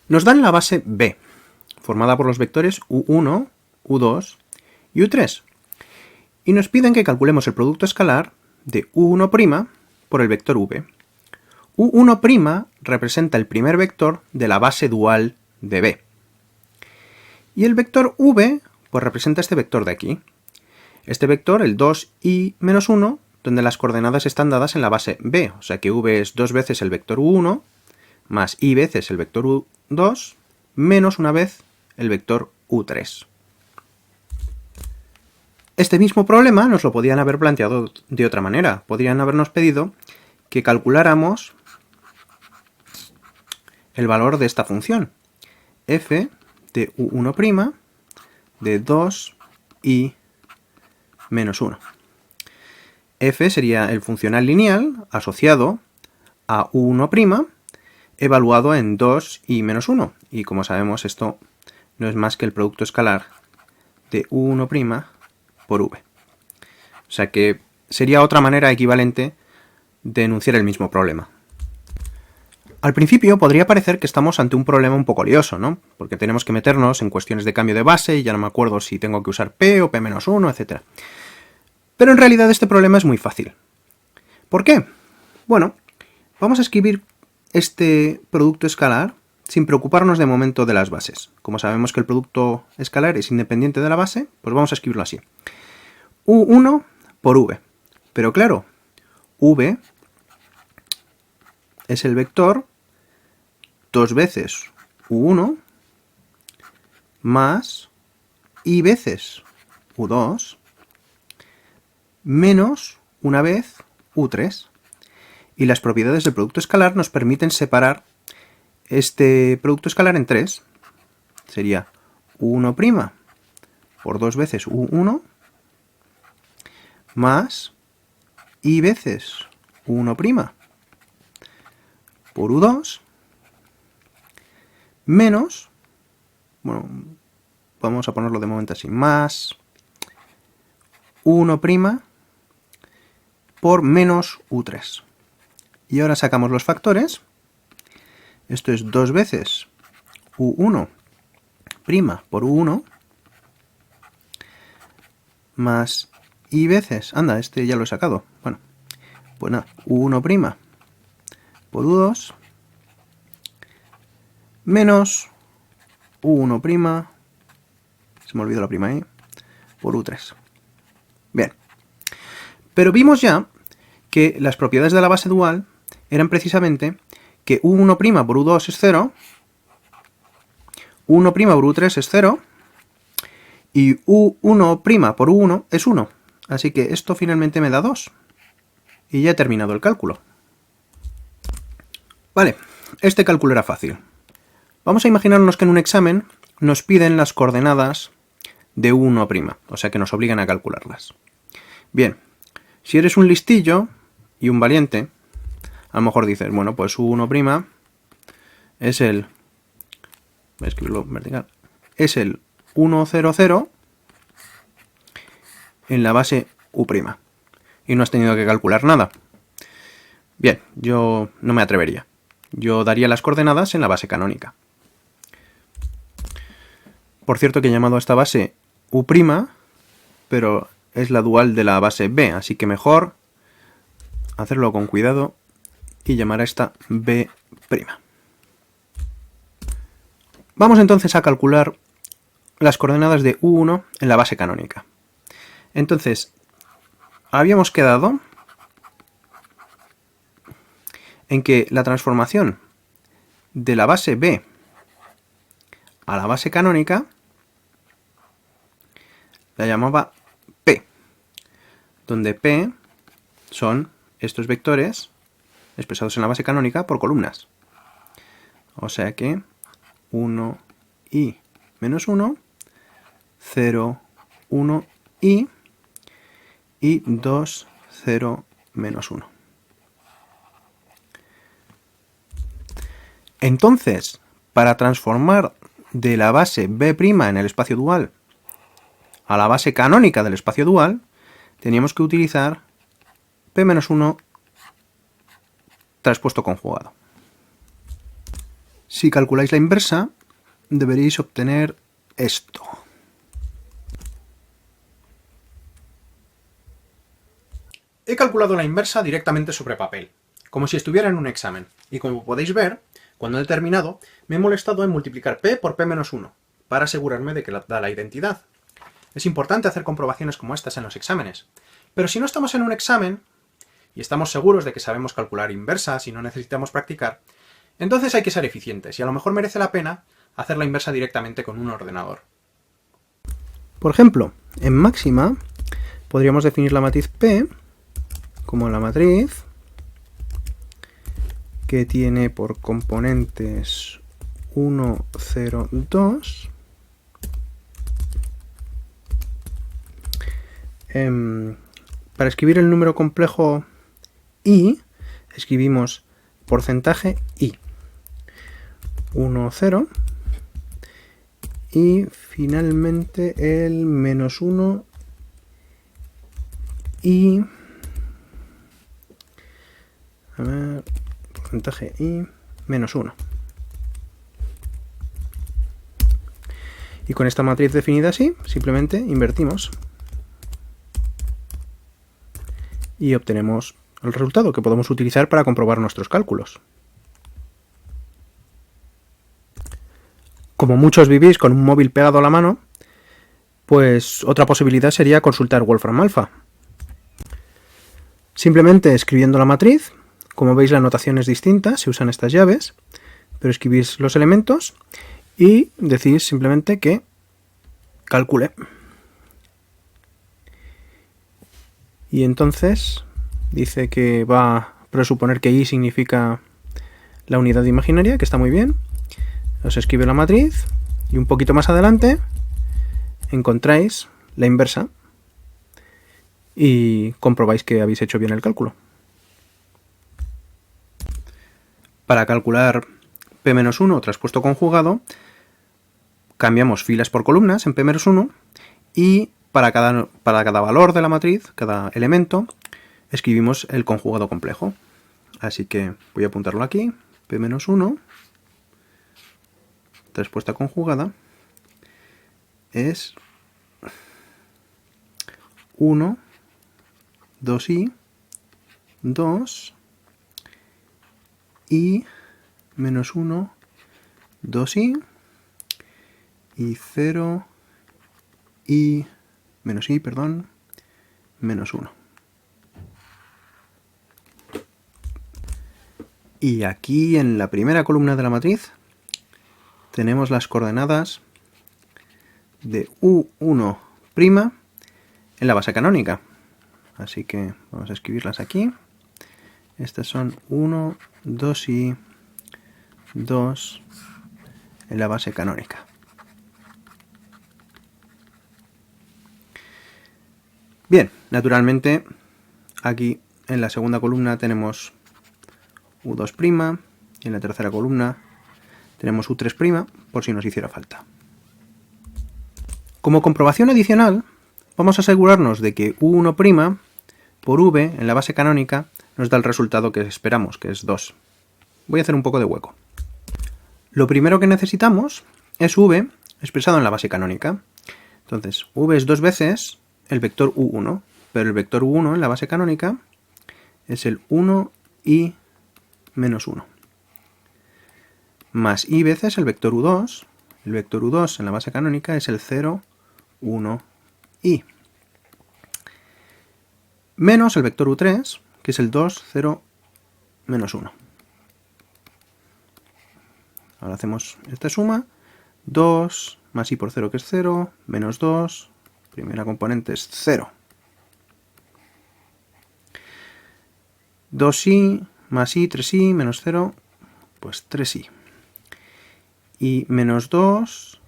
Nos dan la base B, formada por los vectores U1, U2 y U3, y nos piden que calculemos el producto escalar de U1' por el vector V. U1' representa el primer vector de la base dual de B. Y el vector V pues representa este vector de aquí. Este vector, el 2i menos 1, donde las coordenadas están dadas en la base B. O sea que V es 2 veces el vector U1, más i veces el vector U2, menos una vez el vector U3. Este mismo problema nos lo podían haber planteado de otra manera. Podrían habernos pedido que calculáramos el valor de esta función, f de U1' de 2i menos 1. F sería el funcional lineal asociado a U1' evaluado en 2i menos 1. Y como sabemos, esto no es más que el producto escalar de U1' por V. O sea que sería otra manera equivalente de enunciar el mismo problema. Al principio podría parecer que estamos ante un problema un poco lioso, ¿no? Porque tenemos que meternos en cuestiones de cambio de base y ya no me acuerdo si tengo que usar P o P-1, etc. Pero en realidad este problema es muy fácil. ¿Por qué? Bueno, vamos a escribir este producto escalar sin preocuparnos de momento de las bases. Como sabemos que el producto escalar es independiente de la base, pues vamos a escribirlo así. U1 por V. Pero claro, V es el vector 2 veces U1 más i veces U2 menos una vez U3. Y las propiedades del producto escalar nos permiten separar este producto escalar en 3. Sería U1' por 2 veces U1 más i veces U1' por U2 menos, bueno, vamos a ponerlo de momento así, más U1' por menos U3. Y ahora sacamos los factores. Esto es 2 veces U1' por U1 más i veces, anda, este ya lo he sacado, bueno, pues nada, U1' por U2 menos U1', se me olvidó la prima ahí, por U3. Bien, pero vimos ya que las propiedades de la base dual eran precisamente que U1' por U2 es 0, U1' por U3 es 0, y U1' por U1 es 1. Así que esto finalmente me da 2. Y ya he terminado el cálculo. Vale, este cálculo era fácil. Vamos a imaginarnos que en un examen nos piden las coordenadas de U1', o sea que nos obligan a calcularlas. Bien, si eres un listillo y un valiente, a lo mejor dices, bueno, pues U1' es el, voy a escribirlo vertical, es el 1, 0, 0 en la base U'. Y no has tenido que calcular nada. Bien, yo no me atrevería. Yo daría las coordenadas en la base canónica. Por cierto que he llamado a esta base U', pero es la dual de la base B, así que mejor hacerlo con cuidado y llamar a esta B'. Vamos entonces a calcular las coordenadas de U1 en la base canónica. Entonces, habíamos quedado en que la transformación de la base B a la base canónica la llamaba P, donde P son estos vectores expresados en la base canónica por columnas. O sea que 1i menos 1, 0, 1i y 2, 0, menos 1. Entonces, para transformar de la base B' en el espacio dual a la base canónica del espacio dual, teníamos que utilizar P-1 traspuesto conjugado. si calculáis la inversa, deberéis obtener esto. He calculado la inversa directamente sobre papel, como si estuviera en un examen. Y como podéis ver, cuando he terminado, me he molestado en multiplicar p por p-1, para asegurarme de que da la identidad. Es importante hacer comprobaciones como estas en los exámenes. Pero si no estamos en un examen, y estamos seguros de que sabemos calcular inversas y no necesitamos practicar, entonces hay que ser eficientes, y a lo mejor merece la pena hacer la inversa directamente con un ordenador. Por ejemplo, en máxima, podríamos definir la matriz P como la matriz que tiene por componentes 1, 0, 2, para escribir el número complejo i, escribimos porcentaje i, 1, 0, y finalmente el menos 1 y porcentaje i menos 1. Y con esta matriz definida así, simplemente invertimos y obtenemos el resultado que podemos utilizar para comprobar nuestros cálculos. Como muchos vivís con un móvil pegado a la mano, pues otra posibilidad sería consultar Wolfram Alpha. Simplemente escribiendo la matriz, como veis la notación es distinta, se usan estas llaves, pero escribís los elementos y decís simplemente que calcule. Y entonces dice que va a presuponer que i significa la unidad imaginaria, que está muy bien. Os escribe la matriz y un poquito más adelante encontráis la inversa y comprobáis que habéis hecho bien el cálculo. Para calcular p-1 traspuesto conjugado, cambiamos filas por columnas en p-1 y para cada valor de la matriz, cada elemento, escribimos el conjugado complejo. Así que voy a apuntarlo aquí, p-1, respuesta conjugada, es 1, 2i, 2, i menos 1, 2i, y 0, i menos i, perdón, menos 1. Y aquí en la primera columna de la matriz tenemos las coordenadas de u1' en la base canónica. Así que vamos a escribirlas aquí. Estas son 1, 2i, 2 en la base canónica. Bien, naturalmente aquí en la segunda columna tenemos u2' y en la tercera columna tenemos u3', por si nos hiciera falta. Como comprobación adicional, vamos a asegurarnos de que u1' por v en la base canónica nos da el resultado que esperamos, que es 2. Voy a hacer un poco de hueco. Lo primero que necesitamos es v expresado en la base canónica. Entonces, v es 2 veces el vector u1, pero el vector u1 en la base canónica es el 1i menos 1. Más i veces el vector u2. El vector u2 en la base canónica es el 0, 1, i. Menos el vector u3, que es el 2, 0, menos 1. Ahora hacemos esta suma. 2 más i por 0, que es 0, menos 2, primera componente es 0. 2i más i, 3i, menos 0, pues 3i. Y menos 2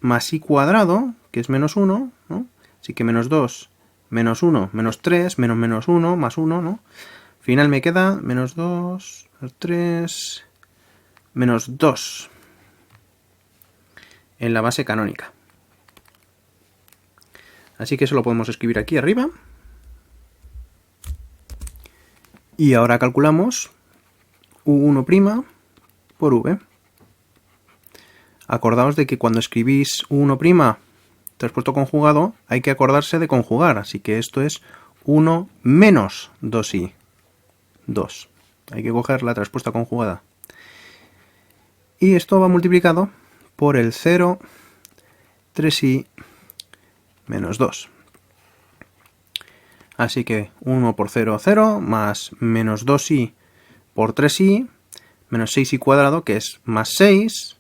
más i cuadrado, que es menos 1, ¿no? Así que menos 2, menos 1, menos 3, menos menos 1, más 1, ¿no? Al final me queda menos 2, 3, menos 2 en la base canónica. Así que eso lo podemos escribir aquí arriba. Y ahora calculamos u1' por v. Acordaos de que cuando escribís U1' traspuesto conjugado hay que acordarse de conjugar, así que esto es 1 menos 2i. 2. Hay que coger la traspuesta conjugada. Y esto va multiplicado por el 0, 3i menos 2. Así que 1 por 0, 0, más menos 2i por 3i, menos 6i cuadrado, que es más 6,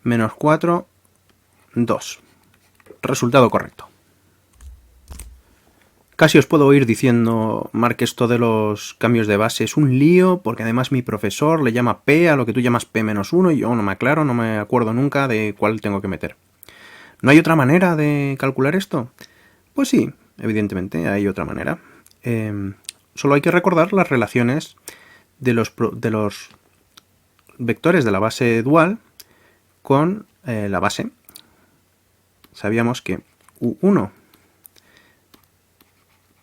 menos 4, 2. Resultado correcto. Casi os puedo ir diciendo, Marc, esto de los cambios de base es un lío, porque además mi profesor le llama P a lo que tú llamas P-1 y yo no me aclaro, no me acuerdo nunca de cuál tengo que meter. ¿No hay otra manera de calcular esto? Pues sí, evidentemente hay otra manera. Solo hay que recordar las relaciones de los vectores de la base dual con la base. Sabíamos que U1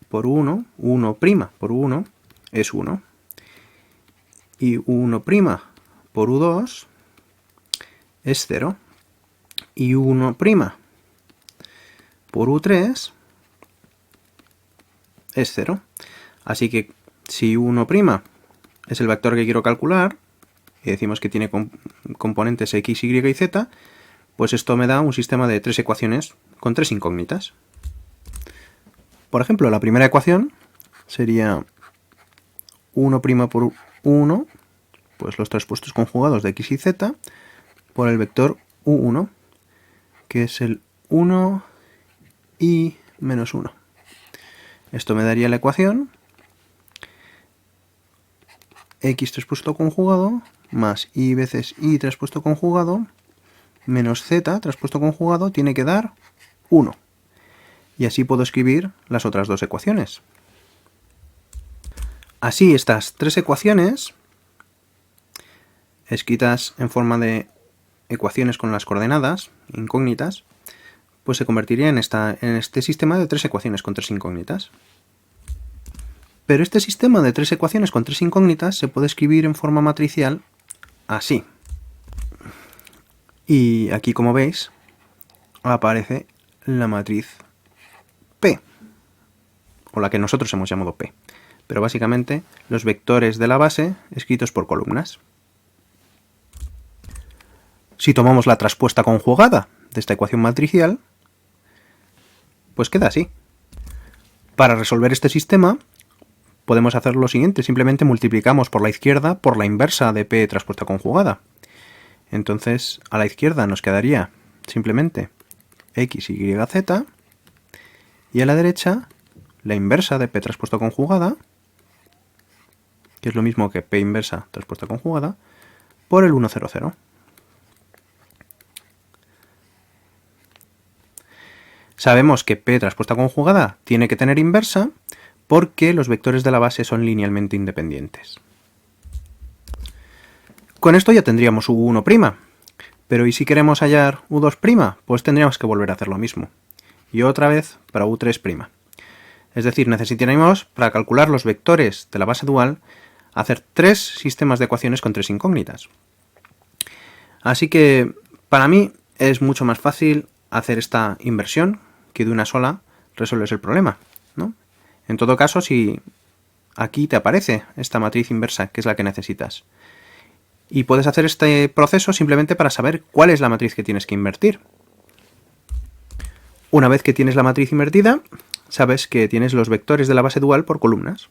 por U1, U1' por U1 es 1. Y U1' por U2 es 0. Y U1' por U3 es 0. Así que si U1' es el vector que quiero calcular, y decimos que tiene componentes x, y y z, pues esto me da un sistema de 3 ecuaciones con 3 incógnitas. Por ejemplo, la primera ecuación sería 1' por 1, pues los traspuestos conjugados de x y z, por el vector U1, que es el 1 y menos 1. Esto me daría la ecuación x traspuesto conjugado más y veces y traspuesto conjugado menos z traspuesto conjugado tiene que dar 1. Y así puedo escribir las otras dos ecuaciones. Así estas tres ecuaciones, escritas en forma de ecuaciones con las coordenadas incógnitas, pues se convertiría en este sistema de 3 ecuaciones con 3 incógnitas. Pero este sistema de 3 ecuaciones con 3 incógnitas se puede escribir en forma matricial así. Y aquí, como veis, aparece la matriz P, o la que nosotros hemos llamado P. Pero básicamente los vectores de la base escritos por columnas. Si tomamos la traspuesta conjugada de esta ecuación matricial, pues queda así. Para resolver este sistema podemos hacer lo siguiente, simplemente multiplicamos por la izquierda por la inversa de P traspuesta conjugada. Entonces a la izquierda nos quedaría simplemente x, y, z, y a la derecha la inversa de P traspuesta conjugada, que es lo mismo que P inversa traspuesta conjugada, por el 1, 0, 0. Sabemos que P traspuesta conjugada tiene que tener inversa porque los vectores de la base son linealmente independientes. Con esto ya tendríamos U1', pero ¿y si queremos hallar U2'? Pues tendríamos que volver a hacer lo mismo. Y otra vez para U3'. Es decir, necesitaríamos, para calcular los vectores de la base dual, hacer 3 sistemas de ecuaciones con 3 incógnitas. Así que, para mí, es mucho más fácil hacer esta inversión que de una sola resuelves el problema, ¿no? En todo caso, si aquí te aparece esta matriz inversa, que es la que necesitas, y puedes hacer este proceso simplemente para saber cuál es la matriz que tienes que invertir. Una vez que tienes la matriz invertida, sabes que tienes los vectores de la base dual por columnas.